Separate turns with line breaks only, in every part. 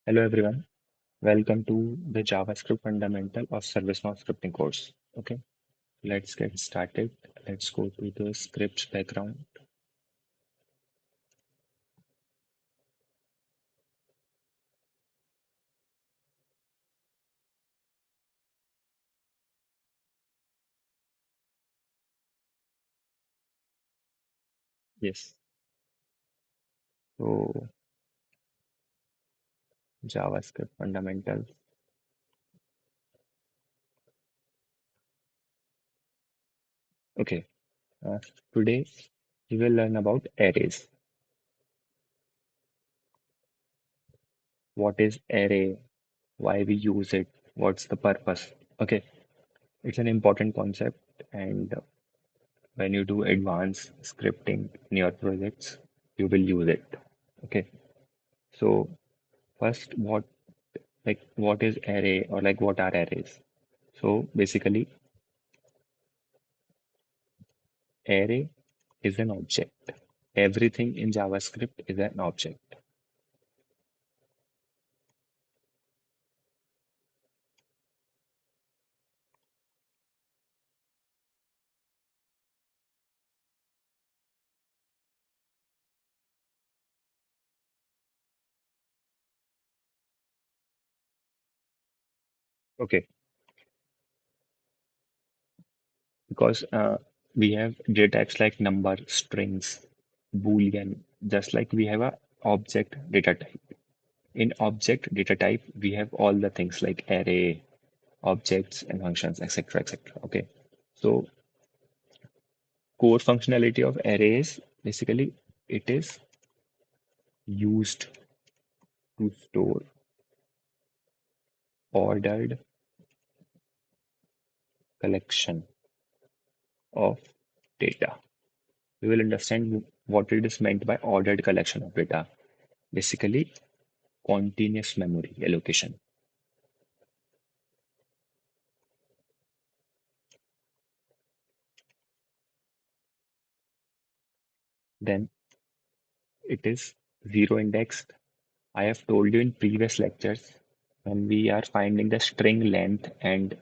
Hello everyone, welcome to the JavaScript Fundamental of ServiceNow Scripting course. Okay, let's get started. Let's go to the scripts background. Yes, so JavaScript Fundamentals. Okay, uh, today we will learn about arrays. What is array? Why we use it? What's the purpose? Okay, it's an important concept, and when you do advanced scripting in your projects, you will use it. Okay, so first, what is array or like what are arrays? So basically, array is an object. Everything in JavaScript is an object. Okay, because we have data types like number, strings, boolean, just like we have a object data type. In object data type, we have all the things like array, objects and functions, etc., etc. Okay, so core functionality of arrays basically it is used to store ordered collection of data. We will understand what it is meant by ordered collection of data. Basically, continuous memory allocation. Then it is zero indexed. I have told you in previous lectures when we are finding the string length and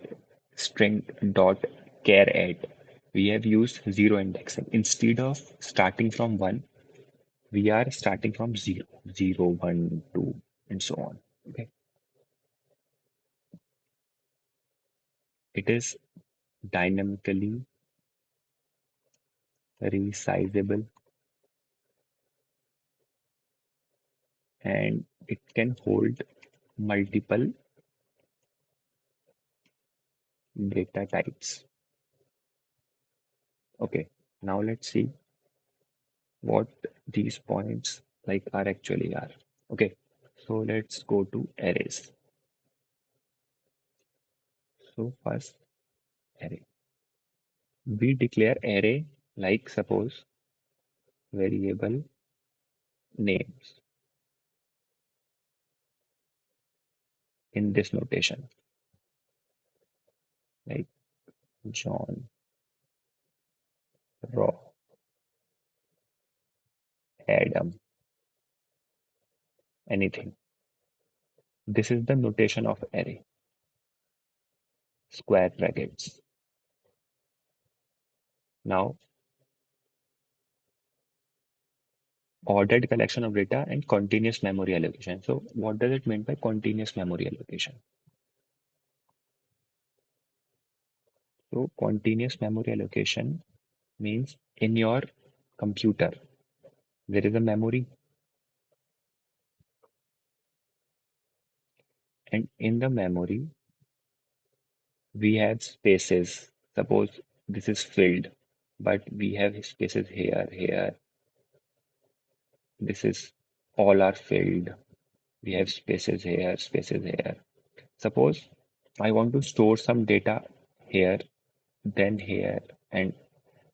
string dot char at, we have used zero indexing. Instead of starting from one, we are starting from zero, zero, one, two, and so on. Okay. It is dynamically resizable and it can hold multiple data types. Okay, now let's see what these points like are actually are. Okay, so let's go to arrays. So first array. We declare array like suppose variable names in this notation like John, Raw, Adam, anything. This is the notation of array, square brackets. Now ordered collection of data and continuous memory allocation. So what does it mean by continuous memory allocation? So continuous memory allocation means in your computer, there is a memory and in the memory, we have spaces. Suppose this is filled, but we have spaces here, here. This is all are filled. We have spaces here, spaces here. Suppose I want to store some data here, then here, and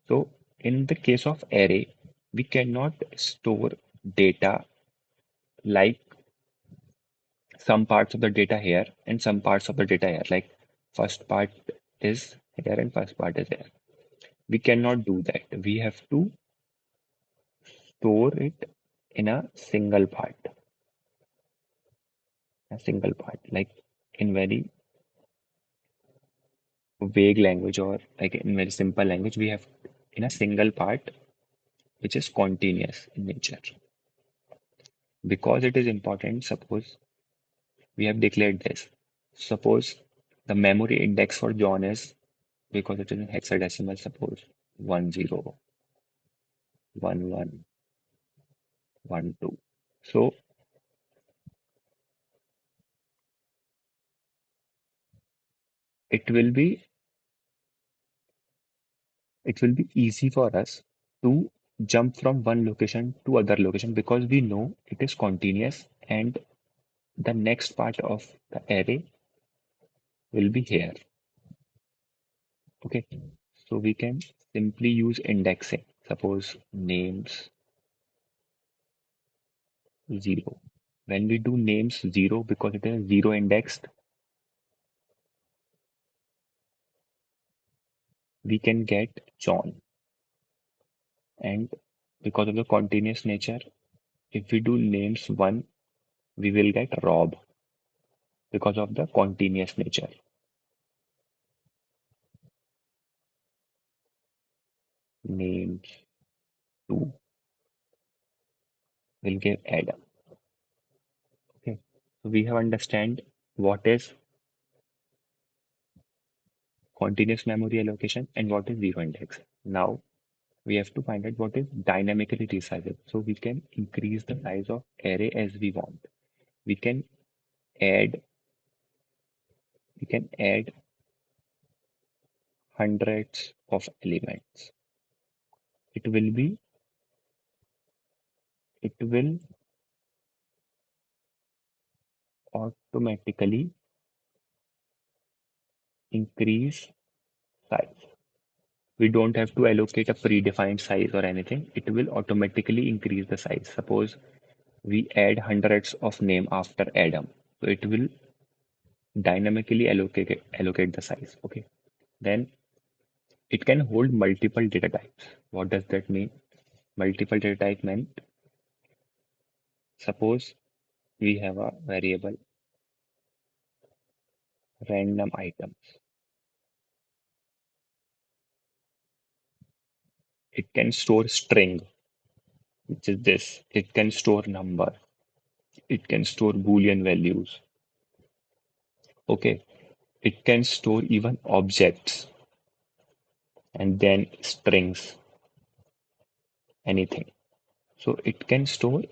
so in the case of array, we cannot store data like some parts of the data here and some parts of the data here. Like first part is here and first part is here. We cannot do that. We have to store it in a single part. a single part, like in very vague language or like in very simple language, we have in a single part which is continuous in nature. Because it is important, suppose we have declared this. Suppose the memory index for John is, because it is in hexadecimal, suppose 101112. So it will be it will be easy for us to jump from one location to other location because we know it is continuous and the next part of the array will be here. Okay, so we can simply use indexing. Suppose names 0. When we do names 0, because it is 0 indexed, we can get John. And because of the continuous nature, if we do names 1, we will get Rob because of the continuous nature. Names 2 will give Adam. Okay, so we have understand what is continuous memory allocation and what is zero index. Now we have to find out what is dynamically resizable. So we can increase the size of array as we want. We can add we can add hundreds of elements. It will be it will automatically increase size. We don't have to allocate a predefined size or anything. It will automatically increase the size. Suppose we add hundreds of name after Adam. So it will dynamically allocate the size. Okay. Then it can hold multiple data types. What does that mean? Multiple data type meant suppose we have a variable random items. It can store string, which is this. It can store number. It can store Boolean values. Okay. It can store even objects and then strings, anything. So it can store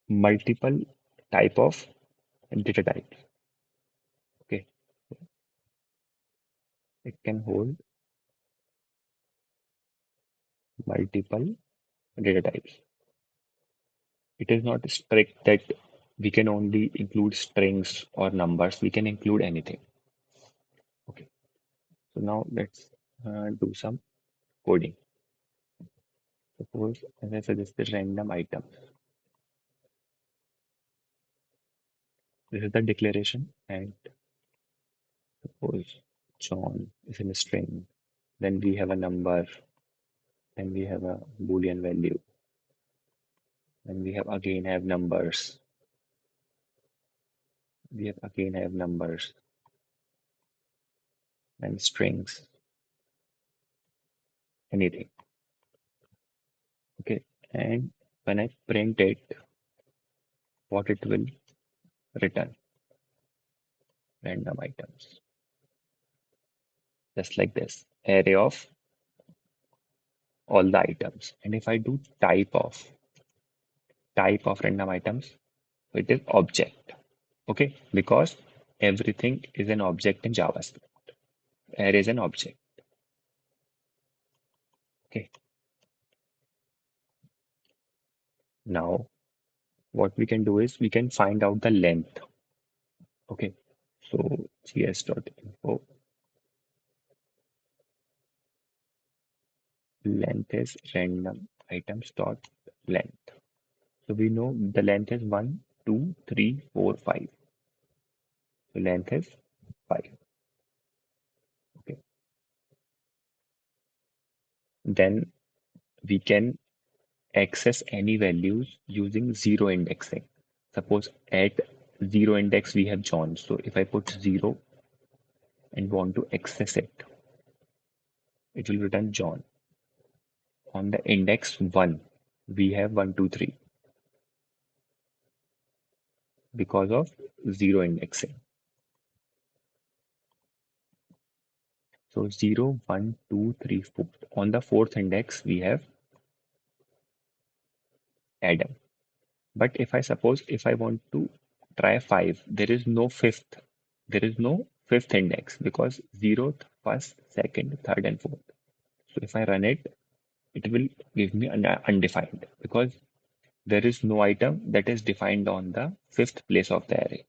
multiple type of data types. Okay. It can hold multiple data types. It is not strict that we can only include strings or numbers. We can include anything. Okay. So now let's do some coding. Suppose, as I suggested, random items. This is the declaration, and suppose John is in a string. Then we have a number. Then we have a Boolean value. Then we have again have numbers. We have again have numbers and strings. Anything. Okay. And when I print it, what it will return? Random items. Just like this. Array of all the items. And if I do type of random items, it is object. Okay, because everything is an object in JavaScript. Array is an object. Okay, now what we can do is we can find out the length. Okay, so gs.info length is random items dot length. So we know the length is 1, 2, 3, 4, 5. So length is 5. Okay, then we can access any values using zero indexing. Suppose at 0 index we have John. So if I put 0 and want to access it, it will return John. On the index 1, we have 1, 2, 3 because of 0 indexing. So 0, 1, 2, 3, 4. On the fourth index, we have Adam. But if I want to try 5, there is no fifth index because 0th, first, second, third, and fourth. So if I run it, it will give me undefined because there is no item that is defined on the fifth place of the array.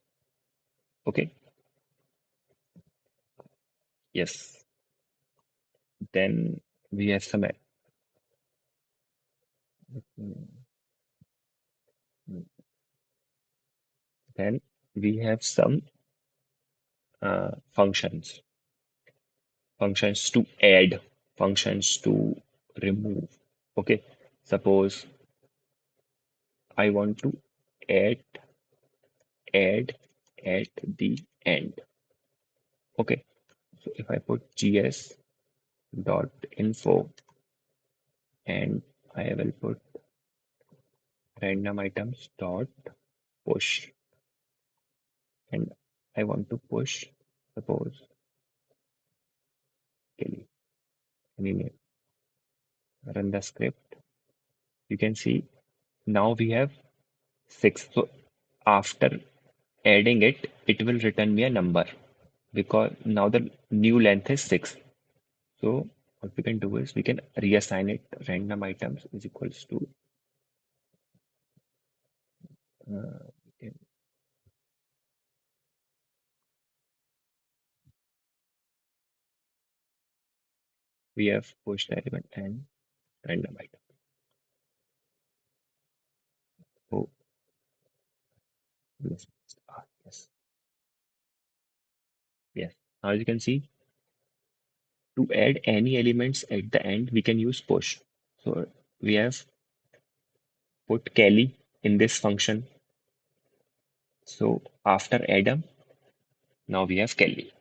Okay. Yes. Then we have some. Then we have some functions. Functions to add, functions to remove. Okay. Suppose I want to add add at the end. Okay. So if I put gs dot info and I will put random items dot push and I want to push suppose Kelly any name run the script you can see now we have 6 so after adding it it will return me a number because now the new length is 6 so what we can do is we can reassign it random items is equals to okay, we have pushed element and random item oh yes yes yes now as you can see to add any elements at the end we can use push so we have put Kelly in this function so after Adam now we have Kelly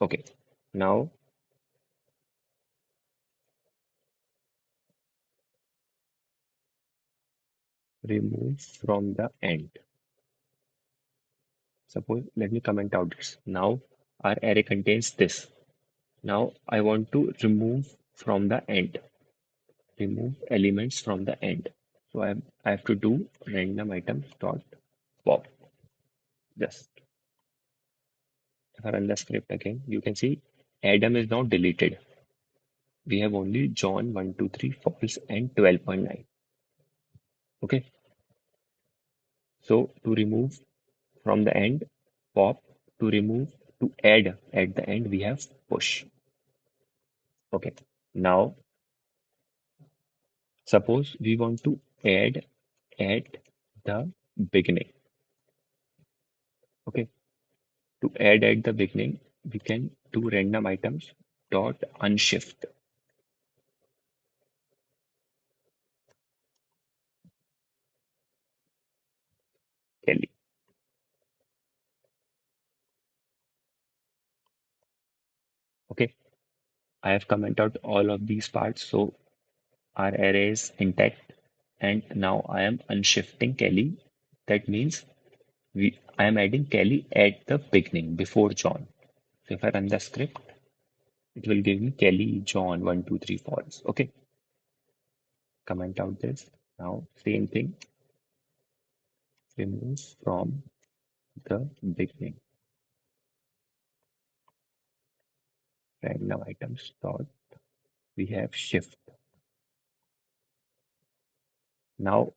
okay now remove from the end suppose let me comment out this now our array contains this now I want to remove from the end remove elements from the end so I have to do random items dot pop just if I run the script again you can see Adam is now deleted we have only John 1 2 3 false and 12.9 okay so to remove from the end pop to remove to add at the end we have push okay now suppose we want to add at the beginning okay to add at the beginning we can do random items dot unshift Kelly okay I have commented out all of these parts so our array is intact and now I am unshifting Kelly that means I am adding Kelly at the beginning before John so if I run the script it will give me Kelly John 1 2 3 false okay comment out this now same thing remove from the beginning random items dot we have shift now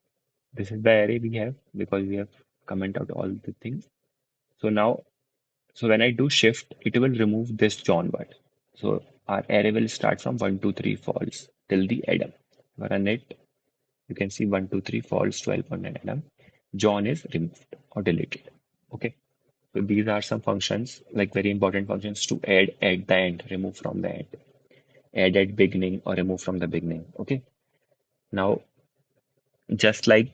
this is the array we have because we have comment out all the things so now so when I do shift it will remove this John word so our array will start from 1 2 3 false till the Adam run it you can see 1 2 3 false 12 1 and Adam John is removed or deleted okay so these are some functions like very important functions to add at the end remove from the end add at beginning or remove from the beginning okay now just like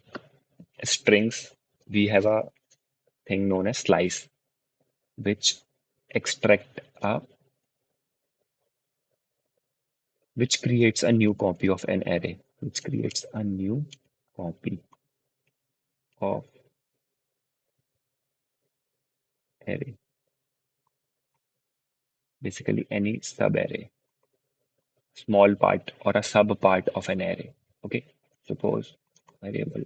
strings we have a thing known as slice, which extract a which creates a new copy of an array, which creates a new copy of array, basically any sub-array, small part or a sub-part of an array. Okay, suppose variable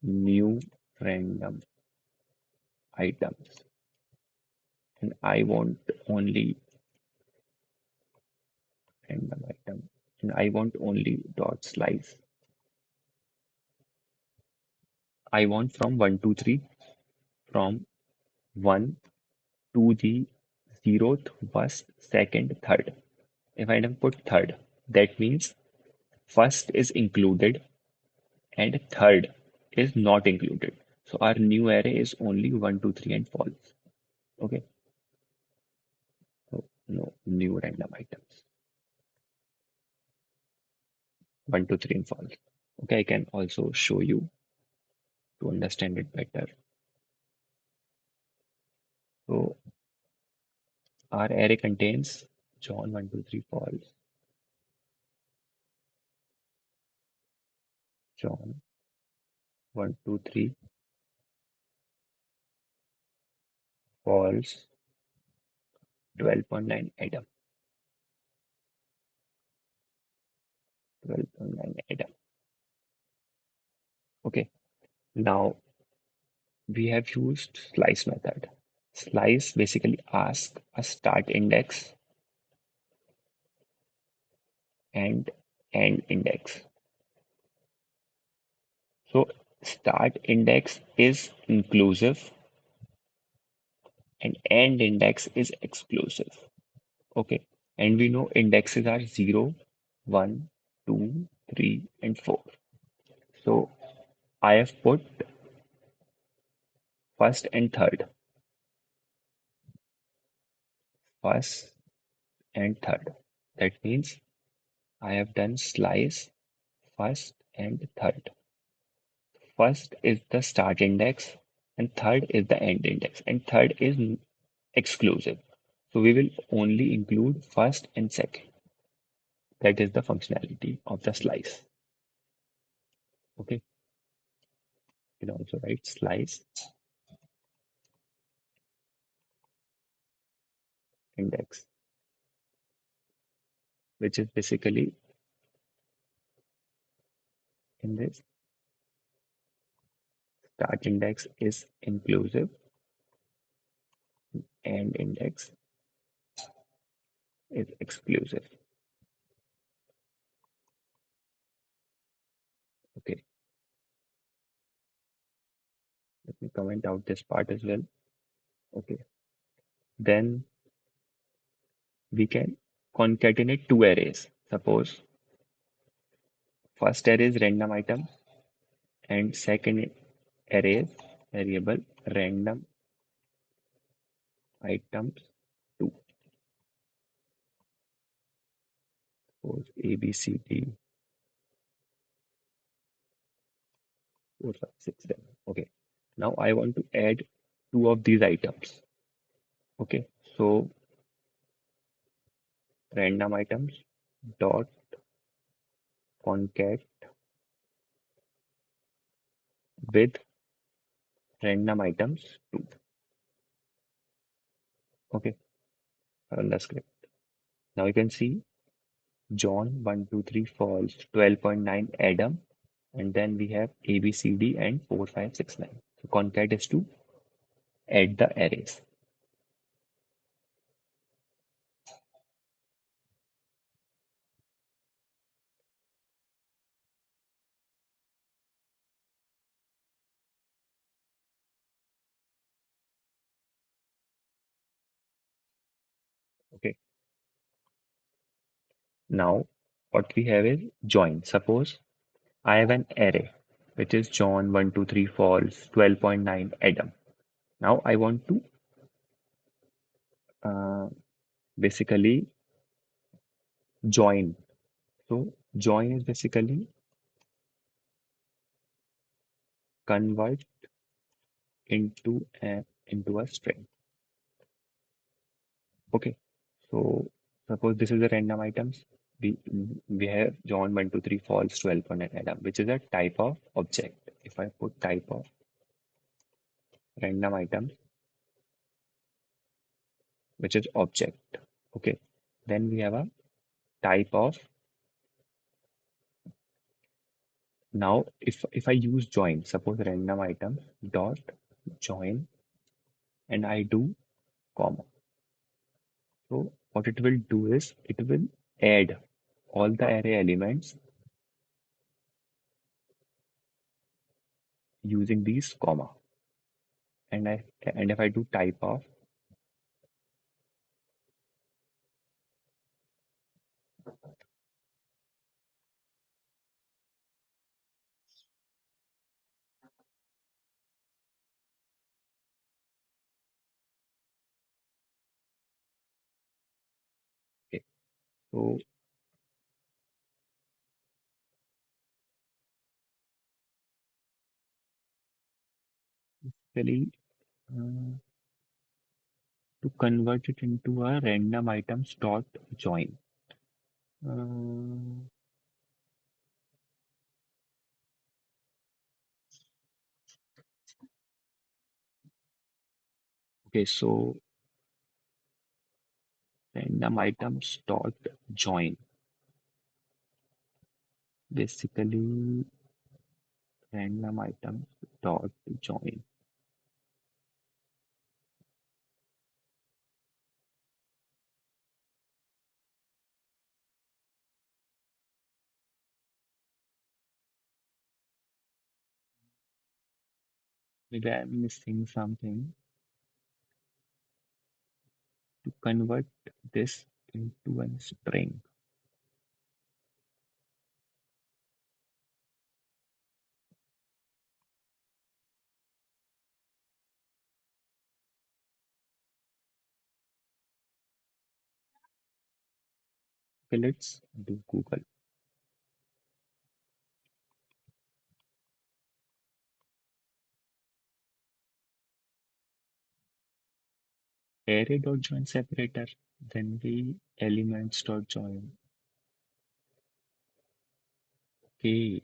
new random items, and I want only random item, and I want only dot slice. I want from 1 to 3, from 1 to the 0th, 1st, 2nd, 3rd. If I don't put third, that means first is included and third is not included. So our new array is only 1, 2, 3 and false. Okay. So no new random items. 1, 2, 3 and false. Okay, I can also show you to understand it better. So our array contains John 1, 2, 3 false, John 1, 2, 3 false, 12.9 Adam, 12.9 Adam. Okay, now we have used slice method. Slice basically asks a start index and end index. So start index is inclusive and end index is exclusive. Okay. And we know indexes are 0, 1, 2, 3, and 4. So I have put first and third. First and third. That means I have done slice first and third. First is the start index and third is the end index, and third is exclusive. So we will only include first and second. That is the functionality of the slice. Okay. You can also write slice index, which is basically in this start index is inclusive, end index is exclusive. Okay. Let me comment out this part as well. Okay. Then we can concatenate two arrays. Suppose first array is random item and second array is variable random items 2. Suppose A, B, C, D, 4, 5, 6, 7. Okay. Now I want to add two of these items. Okay. So random items dot concat with random items 2. Okay. Run the script. Now you can see John 1, 2, 3 false, 12.9 Adam, and then we have A, B, C, D, and 4, 5, 6, 9. So concat is to add the arrays. Okay. Now what we have is join. Suppose I have an array which is John 1, 2, 3 false, 12.9 Adam. Now I want to uh, basically join. So join is basically convert into a string. Okay, so suppose this is the random items. We have John 1 2 3 false 12 1 and Adam, which is a type of object. If I put type of random items, which is object, okay, then we have a type of. Now if I use join, suppose random item dot join, and I do comma. So what it will do is it will add all the array elements using these comma. And if I do type of, okay, so basically to convert it into a random items dot join. Uh, okay, so random items dot join. Basically random items dot join. Maybe I'm missing something. To convert this into a string. Okay, let's do Google. Array.join separator, then the elements.join. Okay,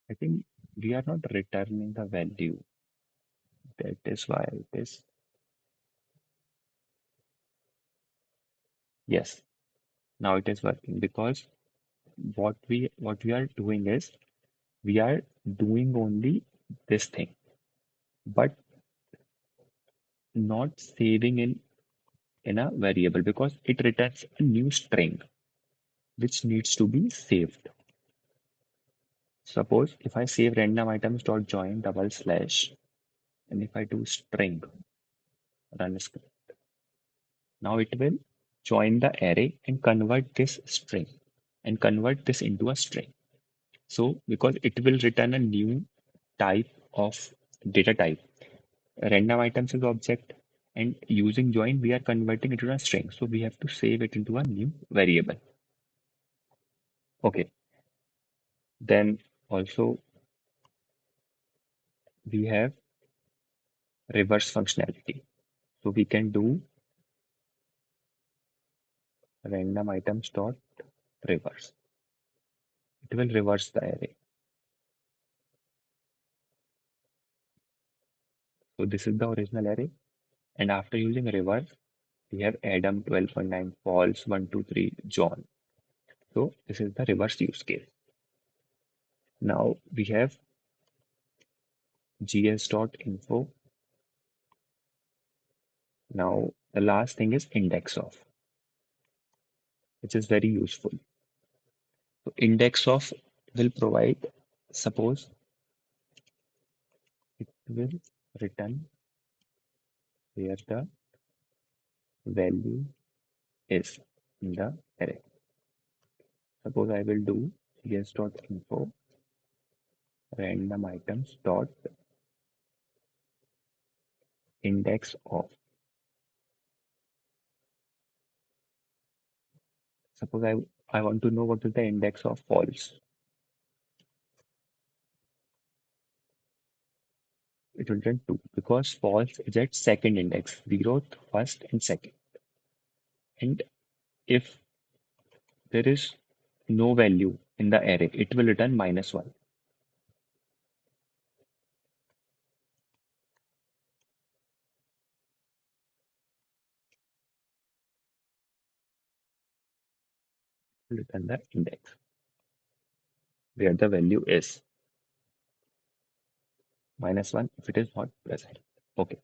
I think we are not returning the value. That is why it is. Yes, now it is working because what we are doing is we are doing only this thing, but not saving in a variable because it returns a new string which needs to be saved. Suppose if I save random items dot join double slash, and if I do string run script, now it will join the array and convert this string and convert this into a string. So because it will return a new type of data type, random items is object, and using join we are converting it to a string. So we have to save it into a new variable. Okay, then also we have reverse functionality. So we can do random items dot reverse. It will reverse the array. So this is the original array. And after using reverse, we have Adam 12.9 false 1 2 3 John. So this is the reverse use case. Now we have gs.info. Now the last thing is index of, which is very useful. So index of will provide, suppose it will return where the value is in the array. Suppose I will do gs.info random items dot index of. Suppose I want to know what is the index of false. It will return 2 because false is at second index, 0th, first, and second. And if there is no value in the array, it will return -1. It will return the index where the value is -1 if it is not present. Okay,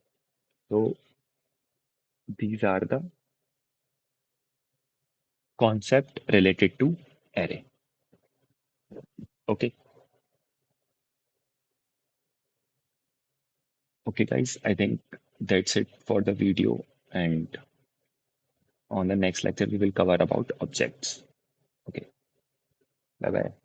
so these are the concept related to array. Okay, okay, guys, I think that's it for the video. And on the next lecture, we will cover about objects. Okay, bye bye.